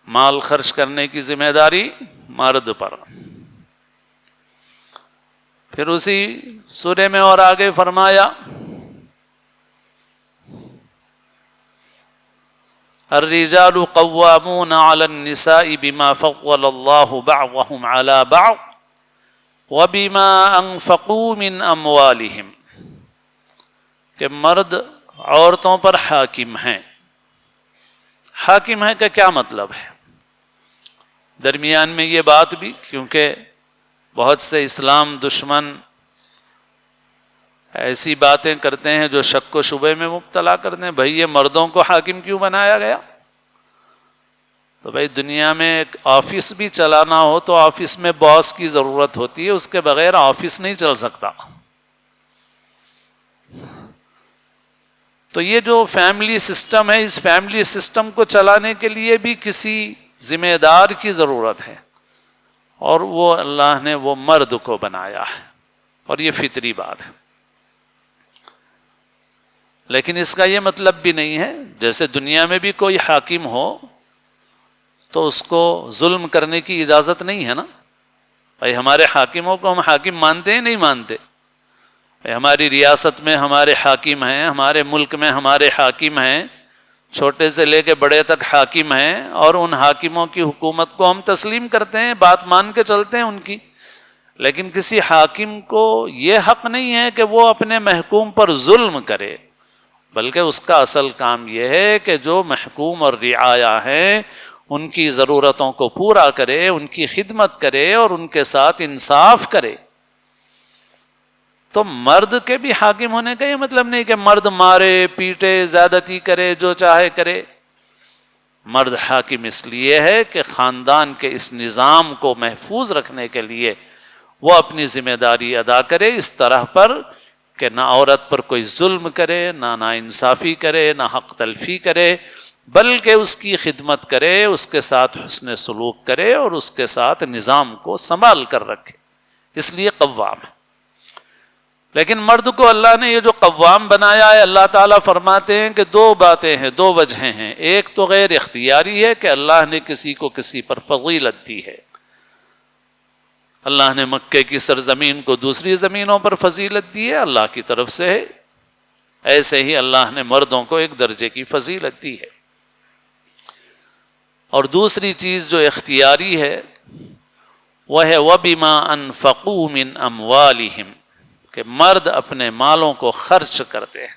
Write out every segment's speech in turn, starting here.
مال خرچ کرنے کی ذمہ داری مرد پر۔ پھر اسی سورے میں اور آگے فرمایا الرجال قوامون علی النساء بما فضل اللہ بعضهم علی بعض وبما انفقوا من اموالهم، کہ مرد عورتوں پر حاکم ہیں۔ حاکم ہے کا کیا مطلب ہے؟ درمیان میں یہ بات بھی، کیونکہ بہت سے اسلام دشمن ایسی باتیں کرتے ہیں جو شک و شبے میں مبتلا کرتے ہیں، بھئی یہ مردوں کو حاکم کیوں بنایا گیا؟ تو بھئی دنیا میں ایک آفس بھی چلانا ہو تو آفس میں باس کی ضرورت ہوتی ہے، اس کے بغیر آفس نہیں چل سکتا۔ تو یہ جو فیملی سسٹم ہے، اس فیملی سسٹم کو چلانے کے لیے بھی کسی ذمہ دار کی ضرورت ہے، اور وہ اللہ نے وہ مرد کو بنایا ہے، اور یہ فطری بات ہے۔ لیکن اس کا یہ مطلب بھی نہیں ہے جیسے دنیا میں بھی کوئی حاکم ہو تو اس کو ظلم کرنے کی اجازت نہیں ہے نا۔ بھائی ہمارے حاکموں کو ہم حاکم مانتے ہیں نہیں مانتے؟ ہماری ریاست میں ہمارے حاکم ہیں، ہمارے ملک میں ہمارے حاکم ہیں، چھوٹے سے لے کے بڑے تک حاکم ہیں، اور ان حاکموں کی حکومت کو ہم تسلیم کرتے ہیں، بات مان کے چلتے ہیں ان کی۔ لیکن کسی حاکم کو یہ حق نہیں ہے کہ وہ اپنے محکوم پر ظلم کرے، بلکہ اس کا اصل کام یہ ہے کہ جو محکوم اور رعایا ہیں ان کی ضرورتوں کو پورا کرے، ان کی خدمت کرے اور ان کے ساتھ انصاف کرے۔ تو مرد کے بھی حاکم ہونے کا یہ مطلب نہیں کہ مرد مارے پیٹے زیادتی کرے جو چاہے کرے۔ مرد حاکم اس لیے ہے کہ خاندان کے اس نظام کو محفوظ رکھنے کے لیے وہ اپنی ذمہ داری ادا کرے اس طرح پر کہ نہ عورت پر کوئی ظلم کرے، نہ ناانصافی کرے، نہ حق تلفی کرے، بلکہ اس کی خدمت کرے، اس کے ساتھ حسن سلوک کرے اور اس کے ساتھ نظام کو سنبھال کر رکھے۔ اس لیے قوام ہے۔ لیکن مرد کو اللہ نے یہ جو قوام بنایا ہے، اللہ تعالیٰ فرماتے ہیں کہ دو باتیں ہیں، دو وجہیں ہیں۔ ایک تو غیر اختیاری ہے کہ اللہ نے کسی کو کسی پر فضیلت دی ہے۔ اللہ نے مکے کی سرزمین کو دوسری زمینوں پر فضیلت دی ہے، اللہ کی طرف سے ہے۔ ایسے ہی اللہ نے مردوں کو ایک درجے کی فضیلت دی ہے۔ اور دوسری چیز جو اختیاری ہے وہ ہے وَبِمَا أَنفَقُوا مِنْ أَمْوَالِهِمْ، کہ مرد اپنے مالوں کو خرچ کرتے ہیں۔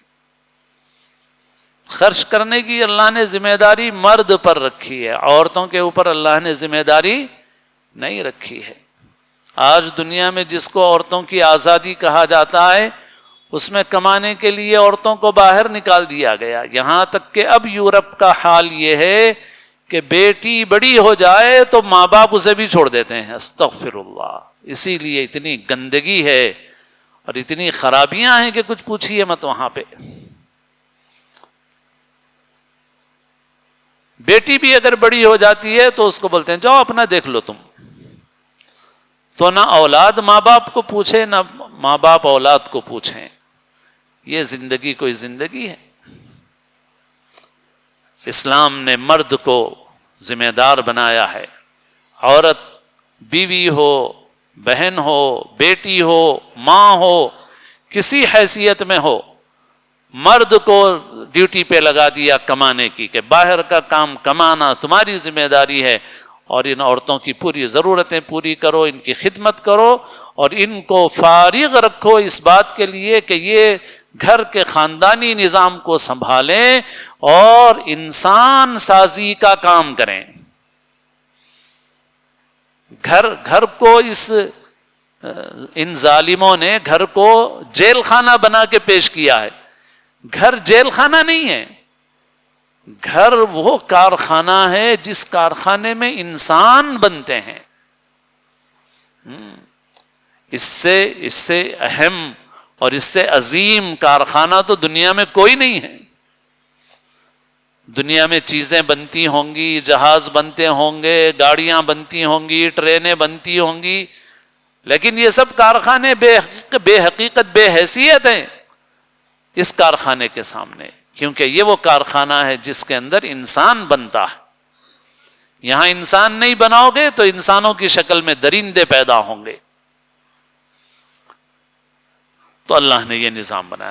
خرچ کرنے کی اللہ نے ذمہ داری مرد پر رکھی ہے، عورتوں کے اوپر اللہ نے ذمہ داری نہیں رکھی ہے۔ آج دنیا میں جس کو عورتوں کی آزادی کہا جاتا ہے، اس میں کمانے کے لیے عورتوں کو باہر نکال دیا گیا، یہاں تک کہ اب یورپ کا حال یہ ہے کہ بیٹی بڑی ہو جائے تو ماں باپ اسے بھی چھوڑ دیتے ہیں۔ استغفر اللہ۔ اسی لیے اتنی گندگی ہے اور اتنی خرابیاں ہیں کہ کچھ پوچھیے مت وہاں پہ۔ بیٹی بھی اگر بڑی ہو جاتی ہے تو اس کو بولتے ہیں جاؤ اپنا دیکھ لو تم۔ تو نہ اولاد ماں باپ کو پوچھے، نہ ماں باپ اولاد کو پوچھیں۔ یہ زندگی کوئی زندگی ہے؟ اسلام نے مرد کو ذمہ دار بنایا ہے۔ عورت بیوی ہو، بہن ہو، بیٹی ہو، ماں ہو، کسی حیثیت میں ہو، مرد کو ڈیوٹی پہ لگا دیا کمانے کی، کہ باہر کا کام کمانا تمہاری ذمہ داری ہے، اور ان عورتوں کی پوری ضرورتیں پوری کرو، ان کی خدمت کرو، اور ان کو فارغ رکھو اس بات کے لیے کہ یہ گھر کے خاندانی نظام کو سنبھالیں اور انسان سازی کا کام کریں۔ گھر کو ان ظالموں نے گھر کو جیل خانہ بنا کے پیش کیا ہے۔ گھر جیل خانہ نہیں ہے، گھر وہ کارخانہ ہے جس کارخانے میں انسان بنتے ہیں۔ اس سے اہم اور اس سے عظیم کارخانہ تو دنیا میں کوئی نہیں ہے۔ دنیا میں چیزیں بنتی ہوں گی، جہاز بنتے ہوں گے، گاڑیاں بنتی ہوں گی، ٹرینیں بنتی ہوں گی، لیکن یہ سب کارخانے بے حقیقت بے حیثیت ہیں اس کارخانے کے سامنے، کیونکہ یہ وہ کارخانہ ہے جس کے اندر انسان بنتا ہے۔ یہاں انسان نہیں بناؤ گے تو انسانوں کی شکل میں درندے پیدا ہوں گے. تو اللہ نے یہ نظام بنایا.